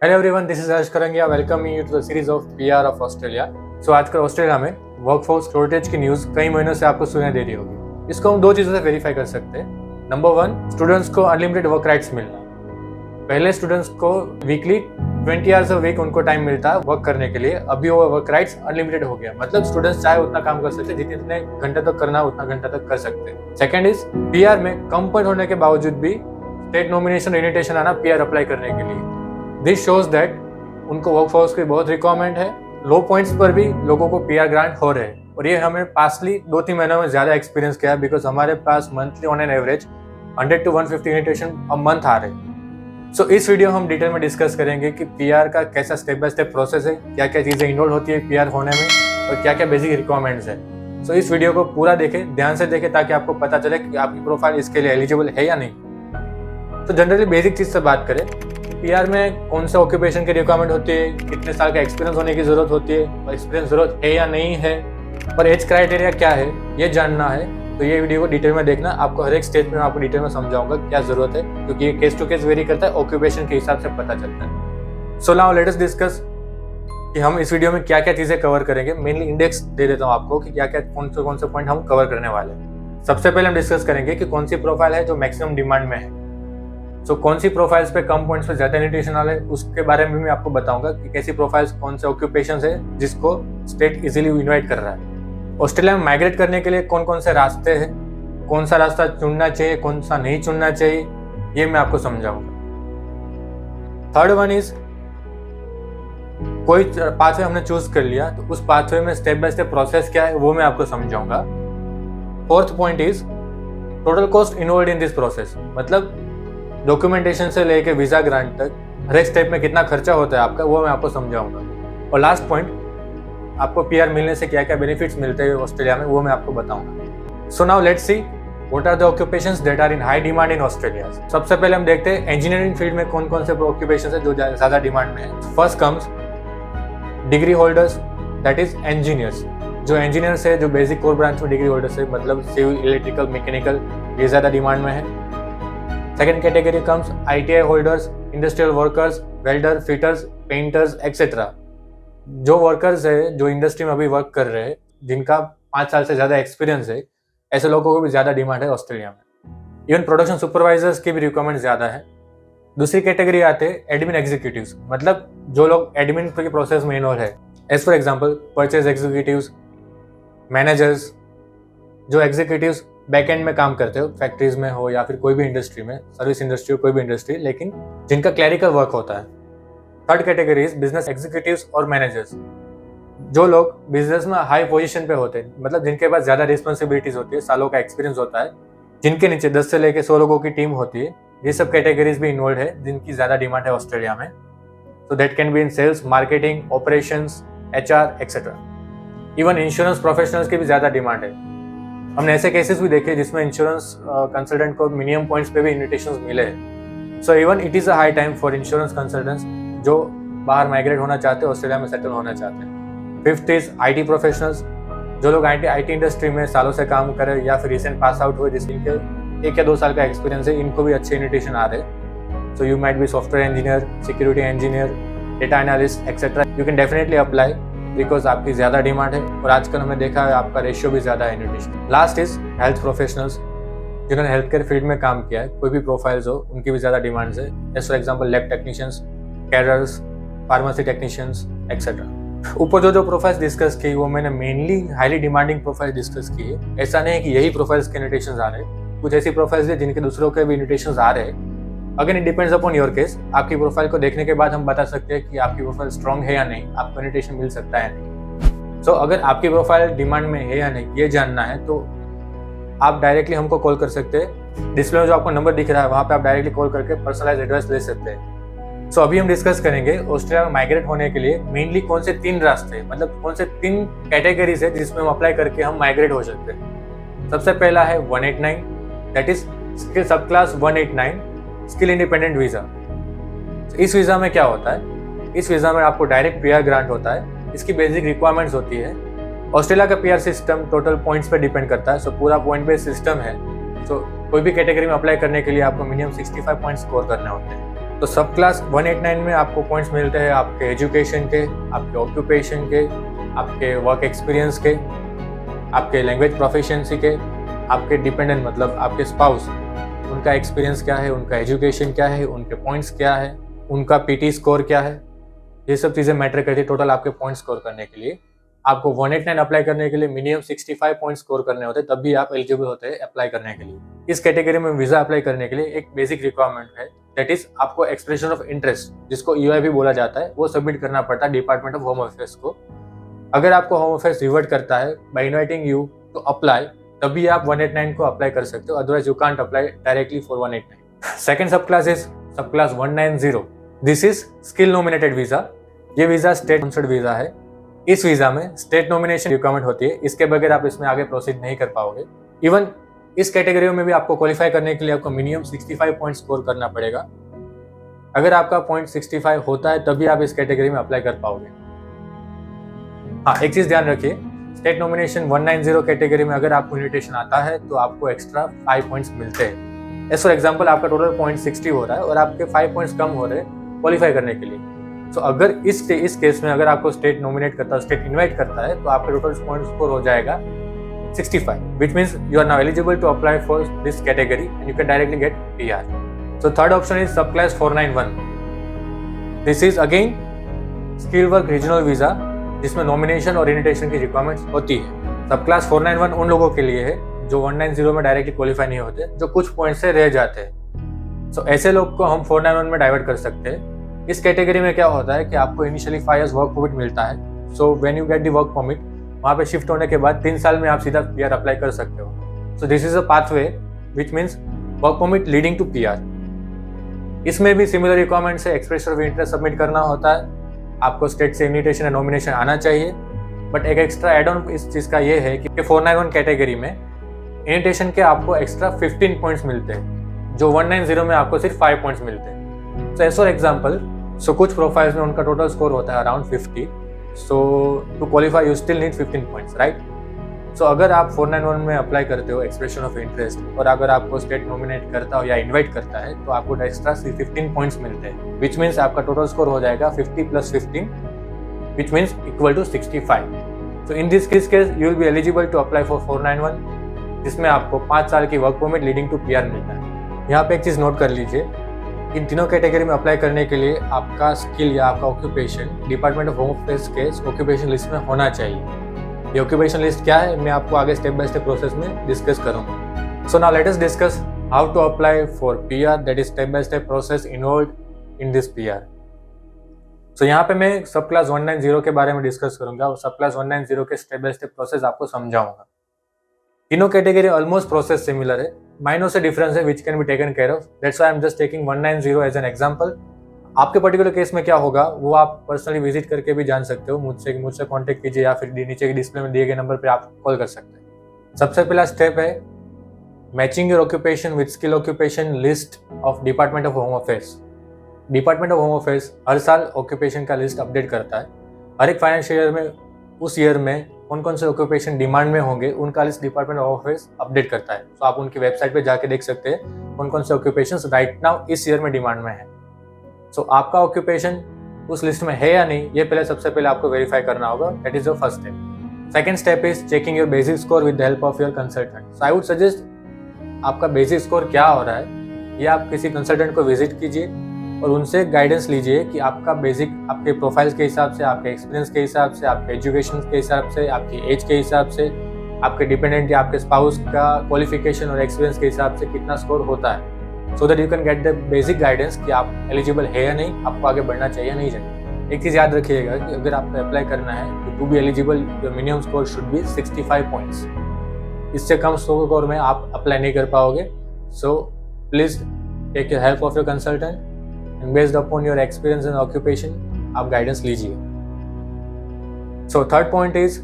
Hello everyone, this is Harsh Karangiya. Welcome you to the series of PR of Australia. So आजकल Australia में workforce shortage की news कई महीनों से आपको सुनाई दे रही होगी। इसको हम दो चीज़ों से वेरीफाई कर सकते हैं। नंबर वन, स्टूडेंट्स को अनलिमिटेड वर्क राइट्स मिलना। पहले स्टूडेंट्स को वीकली 20 आवर्स अ वीक उनको टाइम मिलता है वर्क करने के लिए। अभी वो वर्क राइट्स अनलिमिटेड हो गया, मतलब स्टूडेंट्स चाहे उतना काम कर सकते, जितने घंटे तक करना उतना घंटा तक कर सकते हैं। सेकेंड इज, पीआर में कम पॉइंट होने के बावजूद भी स्टेट नॉमिनेशन इन्विटेशन आना पीआर अप्लाई करने के लिए। दिस शोज दैट उनको वर्कफोर्स की बहुत रिक्वायरमेंट है। लो पॉइंट्स पर भी लोगों को पीआर ग्रांट हो रहे हैं और ये हमें पासली 2-3 महीनों में ज्यादा एक्सपीरियंस किया है, बिकॉज हमारे पास monthly on an average 100 to 150 invitation a month आ रहे हैं। सो इस वीडियो हम डिटेल में डिस्कस करेंगे कि पीआर का कैसा स्टेप बाय स्टेप प्रोसेस है, क्या क्या चीज़ें इन्वॉल्व होती है पीआर होने में और क्या क्या बेसिक रिक्वायरमेंट्स है। सो इस वीडियो को पूरा देखें, ध्यान से देखें, ताकि आपको पता चले कि आपकी प्रोफाइल इसके लिए एलिजिबल है या नहीं। तो जनरली बेसिक चीज़ से बात करें, पीआर में कौन सा ऑक्यूपेशन की रिक्वायरमेंट होती है, कितने साल का एक्सपीरियंस होने की जरूरत होती है, और एक्सपीरियंस जरूरत है या नहीं है, और एज क्राइटेरिया क्या है, ये जानना है। तो ये वीडियो को डिटेल में देखना। आपको हर एक स्टेज में आपको डिटेल में समझाऊंगा क्या जरूरत है, क्योंकि ये केस टू केस वेरी करता है, ऑक्यूपेशन के हिसाब से पता चलता है। सो नाउ लेट अस डिस्कस कि हम इस वीडियो में क्या क्या चीजें कवर करेंगे। मेनली इंडेक्स दे देता हूँ आपको कि क्या क्या कौन से पॉइंट हम कवर करने वाले हैं। सबसे पहले हम डिस्कस करेंगे कि कौन सी प्रोफाइल है जो मैक्सिमम डिमांड में है। सो कौन सी प्रोफाइल्स पे कम पॉइंट्स पे ज्यादा इन्विटेशन आ रहे हैं, उसके बारे में भी मैं आपको बताऊंगा कि कैसी प्रोफाइल्स, कौन से ऑक्यूपेशंस है जिसको स्टेट इजीली इनवाइट कर रहा है। ऑस्ट्रेलिया में माइग्रेट करने के लिए कौन कौन से रास्ते हैं, कौन सा रास्ता चुनना चाहिए, कौन सा नहीं चुनना चाहिए, ये मैं आपको समझाऊंगा। थर्ड वन इज, कोई पाथवे हमने चूज कर लिया तो उस पाथवे में स्टेप बाय स्टेप प्रोसेस क्या है वो मैं आपको समझाऊंगा। Fourth point is total cost involve in this process, मतलब डॉक्यूमेंटेशन से लेके वीजा ग्रांट तक हर एक स्टेप में कितना खर्चा होता है आपका, वो मैं आपको समझाऊंगा। और लास्ट पॉइंट, आपको पीआर मिलने से क्या क्या बेनिफिट्स मिलते हैं ऑस्ट्रेलिया में, वो मैं आपको बताऊंगा। So now let's see what are the occupations that are in high demand in Australia. सबसे पहले हम देखते हैं इंजीनियरिंग फील्ड में कौन कौन से ऑक्यूपेशंस है जो ज्यादा डिमांड में है। First comes degree holders, that is engineers. जो इंजीनियर्स है, जो बेसिक कोर ब्रांच में डिग्री होल्डर्स है, मतलब सिविल, इलेक्ट्रिकल, मैकेनिकल, ये ज्यादा डिमांड में है। Second category comes ITI holders, industrial workers, welder, fitters, painters etcetera. जो वर्कर्स है जो इंडस्ट्री में अभी वर्क कर रहे हैं, जिनका 5 साल से ज्यादा एक्सपीरियंस है, ऐसे लोगों को भी ज्यादा डिमांड है ऑस्ट्रेलिया में। इवन प्रोडक्शन सुपरवाइजर्स की भी रिक्वायरमेंट ज्यादा है। दूसरी कैटेगरी आते हैं एडमिन एग्जीक्यूटिव्स, मतलब जो लोग एडमिन के प्रोसेस में इन्वॉल्व है। As for example purchase executives, managers, जो एग्जीक्यूटिव्स बैकएंड में काम करते हो, फैक्ट्रीज में हो या फिर कोई भी इंडस्ट्री में, सर्विस इंडस्ट्री हो, कोई भी इंडस्ट्री, लेकिन जिनका क्लरिकल वर्क होता है। Third category is business executives और मैनेजर्स, जो लोग बिजनेस में हाई पोजीशन पे होते हैं, मतलब जिनके पास ज्यादा रिस्पॉन्सिबिलिटीज होती है, सालों का एक्सपीरियंस होता है, जिनके नीचे 10 से लेकर 100 लोगों की टीम होती है। ये सब कैटेगरीज भी इन्वॉल्व है जिनकी ज्यादा डिमांड है ऑस्ट्रेलिया में। So that can be in sales, marketing, operations, HR etcetera. Even insurance professionals की भी ज्यादा डिमांड है। हमने ऐसे केसेस भी देखे जिसमें इंश्योरेंस कंसल्टेंट को मिनिमम पॉइंट्स पे भी इन्विटेशंस मिले हैं। So even it is a high time for insurance consultants जो बाहर माइग्रेट होना चाहते हैं, ऑस्ट्रेलिया में सेटल होना चाहते हैं। फिफ्थ इज IT प्रोफेशनल्स, जो लोग IT इंडस्ट्री में सालों से काम कर रहे हैं या फिर रिसेंट पास आउट हुए, जिसके 1 या 2 साल का एक्सपीरियंस है, इनको भी अच्छे इन्विटेशन आ रहे हैं। So you might be software engineer, security engineer, data analyst etcetera. You can definitely apply because आपकी ज्यादा डिमांड है और आजकल हमने देखा है आपका रेशियो भी ज्यादा है invitation. Last is health professionals, जिन्होंने हेल्थ केयर फील्ड में काम किया है, कोई भी प्रोफाइल्स हो, उनकी भी ज्यादा डिमांड्स है। As for example lab technicians, carers, pharmacy technicians etcetera. ऊपर जो प्रोफाइल्स डिस्कस की वो मैंने mainly highly demanding profile discuss की है। ऐसा नहीं है कि यही प्रोफाइल्स के इन्विटेशन आ रहे हैं, कुछ ऐसी प्रोफाइल्स है जिनके दूसरों के भी इन्विटेशन आ रहे हैं। Again it depends upon your case. आपकी प्रोफाइल को देखने के बाद हम बता सकते हैं कि आपकी प्रोफाइल स्ट्रॉन्ग है या नहीं, आपको इन्विटेशन मिल सकता है या नहीं। सो अगर आपकी प्रोफाइल डिमांड में है या नहीं ये जानना है तो आप डायरेक्टली हमको कॉल कर सकते हैं। डिस्प्ले में जो आपको नंबर दिख रहा है वहाँ पे आप डायरेक्टली कॉल करके पर्सनलाइज एडवाइस ले सकते हैं। सो अभी हम डिस्कस करेंगे ऑस्ट्रेलिया में माइग्रेट होने के लिए मेनली कौन से 3 रास्ते हैं, मतलब कौन से 3 कैटेगरीज है जिसमें हम अप्लाई करके हम माइग्रेट हो सकते हैं। सबसे पहला है 189, दैट इज स्किल सब क्लास 189 स्किल इंडिपेंडेंट वीजा। इस वीजा में क्या होता है, इस वीजा में आपको डायरेक्ट पीआर ग्रांट होता है। इसकी बेसिक रिक्वायरमेंट्स होती है। ऑस्ट्रेलिया का पीआर सिस्टम टोटल पॉइंट्स पे डिपेंड करता है। सो पूरा पॉइंट बेस्ड सिस्टम है। सो कोई भी कैटेगरी में अप्लाई करने के लिए आपको मिनिमम 65 पॉइंट स्कोर करने होते हैं। तो सब क्लास 189 में आपको पॉइंट्स मिलते हैं आपके एजुकेशन के, आपके ऑक्यूपेशन के, आपके वर्क एक्सपीरियंस के, आपके लैंग्वेज प्रोफिशिएंसी के, आपके डिपेंडेंट मतलब आपके स्पाउस, उनका एक्सपीरियंस क्या है, उनका एजुकेशन क्या है, उनके पॉइंट्स क्या है, उनका पीटी स्कोर क्या है, ये सब चीज़ें मैटर करती है टोटल आपके पॉइंट स्कोर करने के लिए। आपको 189 अप्लाई करने के लिए मिनिमम 65 पॉइंट स्कोर करने होते हैं, तब भी आप एलिजिबल होते हैं अप्लाई करने के लिए। इस कैटेगरी में वीज़ा अप्लाई करने के लिए एक बेसिक रिक्वायरमेंट है, दैट इज आपको एक्सप्रेशन ऑफ इंटरेस्ट, जिसको EOI भी बोला जाता है, वो सबमिट करना पड़ता है डिपार्टमेंट ऑफ होम अफेयर्स को। अगर आपको होम अफेयर्स रिवर्ट करता है by inviting you to apply, तभी आप 189 को अप्लाई कर सकते हो, otherwise you can't apply directly for 189। Second sub class is sub class 190। This is skill nominated visa. ये वीज़ा स्टेट स्पॉन्सर्ड वीज़ा है। इस वीज़ा में स्टेट नॉमिनेशन रिक्वायरमेंट होती है, इसके बगैर आप इसमें आगे प्रोसीड नहीं कर पाओगे। इवन इस कैटेगरी में भी आपको क्वालिफाई करने के लिए आपको मिनिमम 65 पॉइंट स्कोर करना पड़ेगा। अगर आपका पॉइंट 65 होता है तभी आप इस कैटेगरी में अप्लाई कर पाओगे। हाँ, एक चीज़ ध्यान रखिए, स्टेट नॉमिनेशन 190 कैटेगरी में अगर आपको इन्विटेशन आता है तो आपको एक्स्ट्रा 5 पॉइंट्स मिलते हैं। एज फॉर एग्जाम्पल, आपका टोटल पॉइंट 60 हो रहा है और आपके 5 पॉइंट्स कम हो रहे हैं क्वालिफाई करने के लिए। तो अगर इस केस में अगर आपको स्टेट नॉमिनेट करता है, स्टेट इनवाइट करता है, तो आपका टोटल पॉइंट स्कोर हो जाएगा 65, which means you are now eligible to apply for this category and you can directly get PR. So third option is subclass 491. This is again skill work regional visa, जिसमें nomination और invitation की requirements होती है। Subclass 491 उन लोगों के लिए है जो 190 में डायरेक्टली क्वालिफाई नहीं होते, जो कुछ पॉइंट से रह जाते हैं। सो ऐसे लोग को हम 491 में डाइवर्ट कर सकते हैं। इस कैटेगरी में क्या होता है कि आपको इनिशियली 5 years वर्क परमिट मिलता है। So when you get the work permit, वहाँ पे शिफ्ट होने के बाद 3 साल में आप सीधा PR अप्लाई कर सकते हो। So this is a pathway which means work permit leading to PR। इसमें भी सिमिलर रिक्वायरमेंट्स है, एक्सप्रेशन ऑफ इंटरेस्ट सबमिट करना होता है, आपको स्टेट से इन्विटेशन एंड नॉमिनेशन आना चाहिए। बट एक एक्स्ट्रा एड ऑन इस चीज़ का ये है कि 491 कैटेगरी में इन्विटेशन के आपको एक्स्ट्रा 15 पॉइंट्स मिलते हैं, जो 190 में आपको सिर्फ 5 पॉइंट्स मिलते हैं। सो एज फॉर एग्जाम्पल, कुछ प्रोफाइल्स में उनका टोटल स्कोर होता है around 50। So to qualify you still need 15 points, right. So अगर आप 491 में अप्लाई करते हो एक्सप्रेशन ऑफ इंटरेस्ट और अगर आपको स्टेट नॉमिनेट करता हो या इनवाइट करता है तो आपको एक्स्ट्रा 15 पॉइंट्स मिलते हैं, विच मीन्स आपका टोटल स्कोर हो जाएगा 50 + 15, which means equal to 65। So in this case you will be eligible to apply for 491, जिसमें आपको 5 साल की work permit leading to PR मिलता है। यहाँ पे एक चीज़ नोट कर लीजिए, इन तीनों कैटेगरी में अप्लाई करने के लिए आपका स्किल या आपका occupation department of home affairs के ऑक्यूपेशन लिस्ट में होना चाहिए। ये ऑक्यूपेशन लिस्ट क्या है, मैं आपको आगे स्टेप बाय स्टेप प्रोसेस में डिस्कस करूँगा। So now let us discuss how to apply for PR, that is step by step process involved in this PR। So यहाँ पे मैं सब क्लास 190 के बारे में डिस्कस करूँगा और सब क्लास 190 के स्टेप बाय स्टेप प्रोसेस आपको समझाऊंगा। तीनों कैटेगरी ऑलमोस्ट प्रोसेस सिमिलर है, माइनर से डिफरेंस है which can be taken care of. That's why I am just taking 190 as an example. आपके पर्टिकुलर केस में क्या होगा वो आप पर्सनली विजिट करके भी जान सकते हो, मुझसे कांटेक्ट कीजिए या फिर नीचे के डिस्प्ले में दिए गए नंबर पर आप कॉल कर सकते हैं। सबसे पहला स्टेप है matching your occupation with skill occupation list of department of home affairs. Department of home affairs हर साल ऑक्यूपेशन का लिस्ट अपडेट करता है। हर एक फाइनेंशियल ईयर में उस ईयर में कौन कौन से ऑक्यूपेशन डिमांड में होंगे उनका list department of affairs update करता है। तो आप उनकी वेबसाइट पे जाके देख सकते हैं कौन कौन से ऑक्यूपेशंस राइट नाउ इस ईयर में डिमांड में है। सो आपका ऑक्यूपेशन उस लिस्ट में है या नहीं, ये पहले सबसे पहले आपको वेरीफाई करना होगा। That is your first step. Second step is checking your basic score with the help of your consultant. So I would suggest आपका बेसिक स्कोर क्या हो रहा है ये आप किसी कंसल्टेंट को विजिट कीजिए और उनसे गाइडेंस लीजिए कि आपका बेसिक आपके प्रोफाइल्स के हिसाब से, आपके एक्सपीरियंस के हिसाब से, आपके एजुकेशन के हिसाब से, आपकी एज के हिसाब से, आपके डिपेंडेंट या आपके स्पाउस का क्वालिफिकेशन और एक्सपीरियंस के हिसाब से कितना स्कोर होता है, so that you can get the basic guidance कि आप एलिजिबल है या नहीं, आपको आगे बढ़ना चाहिए या नहीं चाहिए। एक चीज़ याद रखिएगा कि अगर आपको अप्लाई करना है तो to be eligible your minimum score should be 65 points. इससे कम स्कोर में आप अप्लाई नहीं कर पाओगे। So please take your help of your consultant and based upon your experience and occupation आप गाइडेंस लीजिए। So third point is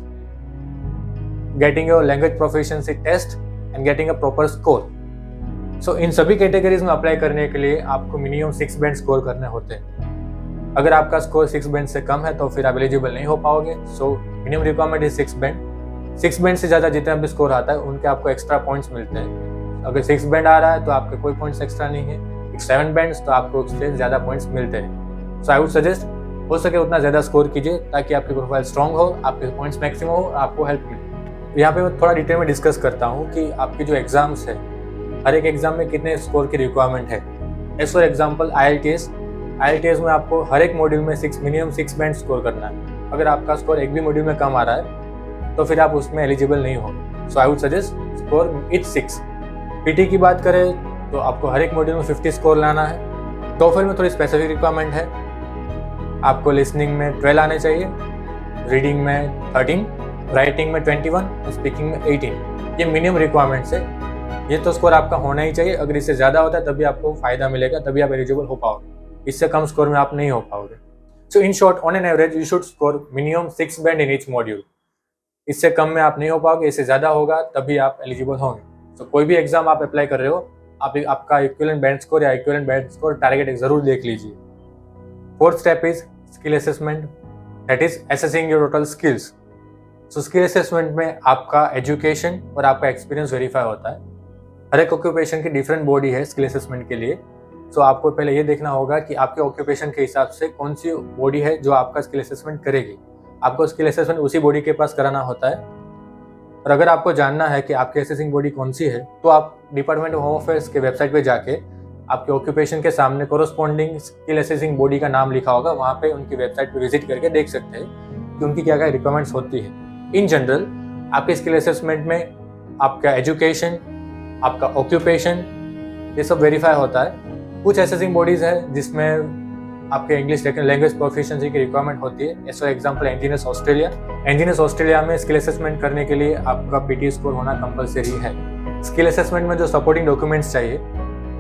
getting your language proficiency test and getting a proper score. So इन सभी categories में apply करने के लिए आपको minimum 6 band score करने होते हैं। अगर आपका स्कोर 6 बैंड से कम है तो फिर आप एलिजिबल नहीं हो पाओगे। So minimum requirement is 6 band. 6 band से ज़्यादा जितना भी स्कोर आता है उनके आपको एक्स्ट्रा पॉइंट्स मिलते हैं। अगर 6 बैंड आ रहा है तो आपके कोई पॉइंट्स एक्स्ट्रा नहीं है। 7 बैंड्स तो आपको उससे ज़्यादा पॉइंट्स मिलते हैं। सो आई वुड सजेस्ट हो सके उतना ज़्यादा स्कोर कीजिए ताकि आपकी प्रोफाइल स्ट्रॉन्ग हो, आपके पॉइंट्स मैक्सिमम हो, आपको हेल्प मिले। यहाँ पे मैं थोड़ा डिटेल में डिस्कस करता हूँ कि आपकी जो एग्ज़ाम्स है, हर एक एग्ज़ाम में कितने स्कोर की रिक्वायरमेंट है। एज फॉर एग्जाम्पल IELTS में आपको हर एक मॉड्यूल में मिनिमम 6 बैंड स्कोर करना है। अगर आपका स्कोर एक भी मॉड्यूल में कम आ रहा है तो फिर आप उसमें एलिजिबल नहीं हो। So I would suggest score it 6। PT की बात करें तो आपको हर एक मॉड्यूल में 50 स्कोर लाना है। TOEFL में थोड़ी स्पेसिफिक रिक्वायरमेंट है, आपको लिसनिंग में 12 आने चाहिए, रीडिंग में 13, राइटिंग में 21, स्पीकिंग में 18। ये मिनिमम रिक्वायरमेंट्स है। ये तो स्कोर आपका होना ही चाहिए। अगर इससे ज़्यादा होता है तभी आपको फ़ायदा मिलेगा, तभी आप एलिजिबल हो पाओगे। इससे कम स्कोर में आप नहीं हो पाओगे। So in short, on an average you should score minimum 6 band in each module. इससे कम में आप नहीं हो पाओगे, इससे ज़्यादा होगा तभी आप एलिजिबल होंगे। तो कोई भी एग्जाम आप अप्लाई कर रहे हो, आपका इक्विवेलेंट बैंड स्कोर या इक्विवेलेंट बैंड स्कोर टारगेट ज़रूर देख लीजिए। Fourth step is skill assessment, that is assessing your total skills. So skill assessment में आपका एजुकेशन और आपका एक्सपीरियंस वेरीफाई होता है। हर एक ऑक्यूपेशन की डिफरेंट बॉडी है स्किल असेसमेंट के लिए। सो आपको पहले ये देखना होगा कि आपके ऑक्यूपेशन के हिसाब से कौन सी बॉडी है जो आपका स्किल असेसमेंट करेगी। आपको स्किल असेसमेंट उसी बॉडी के पास कराना होता है। और अगर आपको जानना है कि आपकी असेसिंग बॉडी कौन सी है तो आप डिपार्टमेंट ऑफ होम अफेयर्स के वेबसाइट पे जाके आपके ऑक्यूपेशन के सामने कोरोस्पॉन्डिंग स्किल असेसिंग बॉडी का नाम लिखा होगा, वहाँ पे उनकी वेबसाइट पे विजिट करके देख सकते हैं कि उनकी क्या क्या रिक्वायरमेंट्स होती है। इन जनरल आपके स्किल असेसमेंट में आपका एजुकेशन, आपका ऑक्यूपेशन, ये सब वेरीफाई होता है। कुछ असेसिंग बॉडीज़ है जिसमें आपके इंग्लिश लैंग्वेज प्रोफिशिएंसी की रिक्वायरमेंट होती है। As for example engineers Australia में स्किल असेसमेंट करने के लिए आपका PT स्कोर होना कंपलसरी है। स्किल असेसमेंट में जो सपोर्टिंग डॉक्यूमेंट्स चाहिए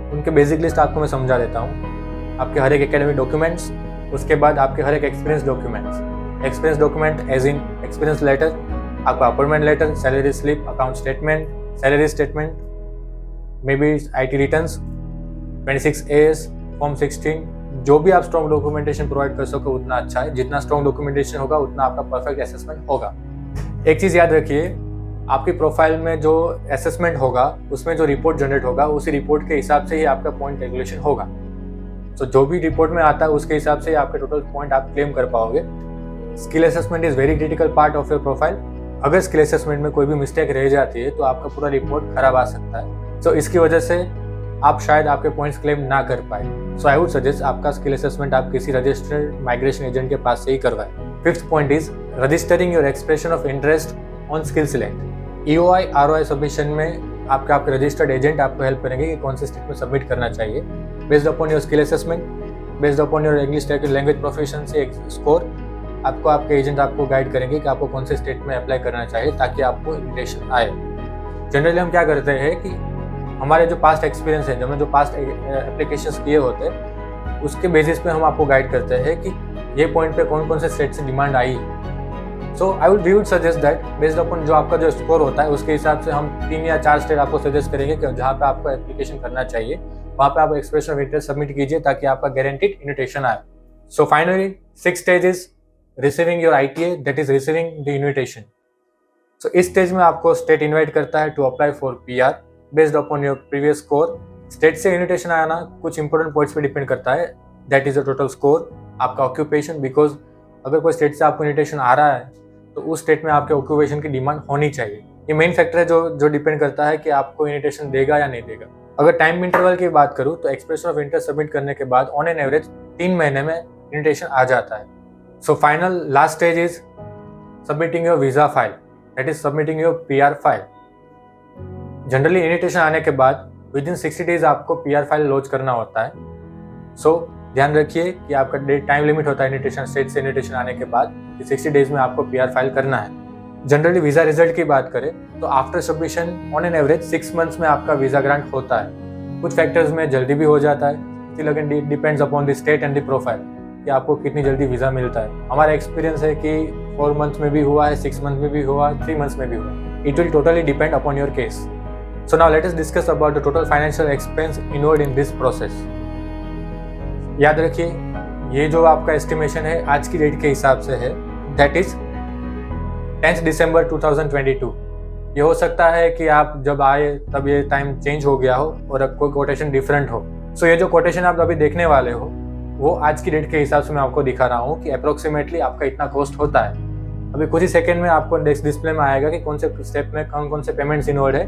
उनके बेसिक लिस्ट आपको मैं समझा देता हूँ। आपके हर एक एकेडमिक डॉक्यूमेंट्स, उसके बाद आपके हर एक experience document as in experience letter, आपका appointment letter, salary slip, account statement, salary statement, may be IT returns, 26AS, form 16। जो भी आप स्ट्रॉन्ग डॉक्यूमेंटेशन प्रोवाइड कर सको उतना अच्छा है। जितना स्ट्रॉन्ग डॉक्यूमेंटेशन होगा उतना आपका परफेक्ट असेसमेंट होगा। एक चीज़ याद रखिए, आपकी प्रोफाइल में जो असेसमेंट होगा उसमें जो रिपोर्ट जनरेट होगा उसी रिपोर्ट के हिसाब से ही आपका पॉइंट कैलकुलेशन होगा। तो जो भी रिपोर्ट में आता है उसके हिसाब से आपके टोटल पॉइंट आप क्लेम कर पाओगे। Skill assessment is very critical part of your profile. अगर स्किल असेसमेंट में कोई भी मिस्टेक रह जाती है तो आपका पूरा रिपोर्ट खराब आ सकता है। तो इसकी वजह से आप शायद आपके पॉइंट्स क्लेम ना कर पाए। सो आई वुड सजेस्ट आपका स्किल असेसमेंट आप किसी रजिस्टर्ड माइग्रेशन एजेंट के पास से ही करवाएं। Fifth point is registering your expression of interest on skill select. EOI ROI submission में आपके रजिस्टर्ड एजेंट आपको हेल्प करेंगे कि कौन से स्टेट में सबमिट करना चाहिए। Based upon your skill assessment, based upon your English language proficiency score, आपको आपके एजेंट आपको गाइड करेंगे कि आपको कौन से स्टेट में अप्लाई करना चाहिए ताकि आपको इन्विटेशन आए। जनरली हम क्या करते हैं कि हमारे जो पास्ट एक्सपीरियंस है, जो पास्ट एप्लीकेशंस किए होते हैं उसके बेसिस पे हम आपको गाइड करते हैं कि ये पॉइंट पे कौन कौन से स्टेट से डिमांड आई है। So we would suggest that based upon जो आपका जो स्कोर होता है उसके हिसाब से हम 3 या 4 स्टेट आपको सजेस्ट करेंगे कि जहाँ पे आपको एप्लीकेशन करना चाहिए वहाँ पे आप एक्सप्रेशन ऑफ इंटरेस्ट सबमिट कीजिए ताकि आपका गारंटीड इन्विटेशन आए। So finally 6th stage is receiving your ITA, that is receiving the invitation. So इस स्टेज में आपको स्टेट इन्वाइट करता है to apply for PR based upon your previous score. State से इन्विटेशन आना कुछ इंपॉर्टेंट पॉइंट्स पे डिपेंड करता है, that is the total score, आपका ऑक्यूपेशन। बिकॉज अगर कोई स्टेट से आपको इन्विटेशन आ रहा है तो उस स्टेट में आपके ऑक्यूपेशन की डिमांड होनी चाहिए। ये मेन फैक्टर है जो डिपेंड करता है कि आपको इन्विटेशन देगा या नहीं देगा। अगर टाइम इंटरवल की बात करूँ तो एक्सप्रेशन ऑफ इंटरेस्ट सबमिट करने के बाद ऑन एन एवरेज 3 महीने में इन्विटेशन आ जाता है। So final last stage is submitting your visa file, that is submitting your PR file. Generally invitation आने के बाद विदिन 60 डेज आपको PR फाइल लॉन्च करना होता है। सो ध्यान रखिए कि आपका टाइम लिमिट होता है इन्विटेशन, स्टेट से इन्विटेशन आने के बाद 60 डेज में आपको PR फाइल करना है। जनरली वीज़ा रिजल्ट की बात करें तो after submission on an average 6 months में आपका वीज़ा ग्रांट होता है। कुछ फैक्टर्स में जल्दी भी हो जाता है, still again depends upon the state and the profile कि आपको कितनी जल्दी वीज़ा मिलता है। हमारा एक्सपीरियंस है कि 4 मंथ्स में भी हुआ है, 6 मंथ में भी हुआ, 3 मंथ्स में भी हुआ। It will totally depend upon your case. So now let us discuss about the total financial expense involved in this process. याद रखिए ये जो आपका एस्टिमेशन है आज की डेट के हिसाब से है, दैट इज 10 दिसंबर 2022। ये हो सकता है कि आप जब आए तब ये टाइम चेंज हो गया हो और अब कोई कोटेशन डिफरेंट हो। सो ये जो कोटेशन आप अभी देखने वाले हो वो आज की डेट के हिसाब से मैं आपको दिखा रहा हूँ कि अप्रोक्सीमेटली आपका इतना कॉस्ट होता है। अभी कुछ ही सेकंड में आपको डिस्प्ले में आएगा कि कौन से स्टेप में कौन कौन से पेमेंट्स इन्वॉल्व है।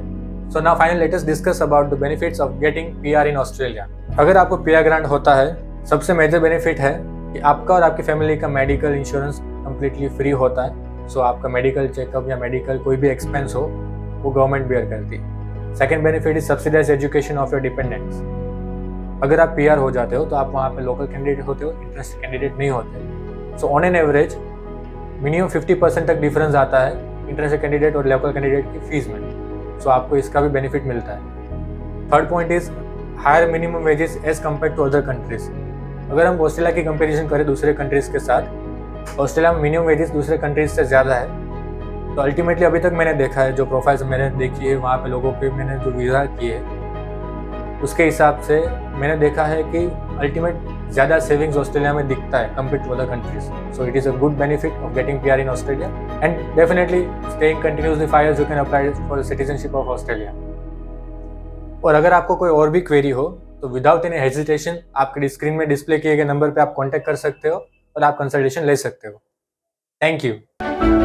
So now finally late us discuss about the benefits of getting PR in Australia. अगर आपको पीआर ग्रांट होता है, सबसे मेजर बेनिफिट है कि आपका और आपकी फैमिली का मेडिकल इंश्योरेंस कंप्लीटली फ्री होता है। सो आपका मेडिकल चेकअप या मेडिकल कोई भी एक्सपेंस हो वो गवर्नमेंट बेयर करती है। Second benefit is subsidize education of your dependents. अगर आप पीआर हो जाते हो तो आप वहाँ पे लोकल कैंडिडेट होते हो, इंटरेस्ट कैंडिडेट नहीं होते। So on an average minimum 50% तक डिफरेंस आता है इंटरेस्ट कैंडिडेट और लोकल कैंडिडेट की फीस में। सो आपको इसका भी बेनिफिट मिलता है। Third point is higher minimum wages as compare to other countries. अगर हम ऑस्ट्रेलिया की कंपेरिजन करें दूसरे कंट्रीज के साथ, ऑस्ट्रेलिया में मिनिमम वेजेस दूसरे कंट्रीज से ज़्यादा है। तो अल्टीमेटली अभी तक मैंने देखा है, जो प्रोफाइल्स मैंने देखी है वहाँ पे लोगों के मैंने जो वीज़ा किए है उसके हिसाब से मैंने देखा है कि अल्टीमेट ज़्यादा सेविंग्स ऑस्ट्रेलिया में दिखता है compare to other countries. So it is a good benefit of getting PR in Australia and definitely staying continuously 5 years you can apply for citizenship of Australia. और अगर आपको कोई और भी क्वेरी हो तो विदाउट एनी हेजिटेशन आपके screen में डिस्प्ले किए गए नंबर पे आप कांटेक्ट कर सकते हो और आप कंसल्टेशन ले सकते हो। Thank you.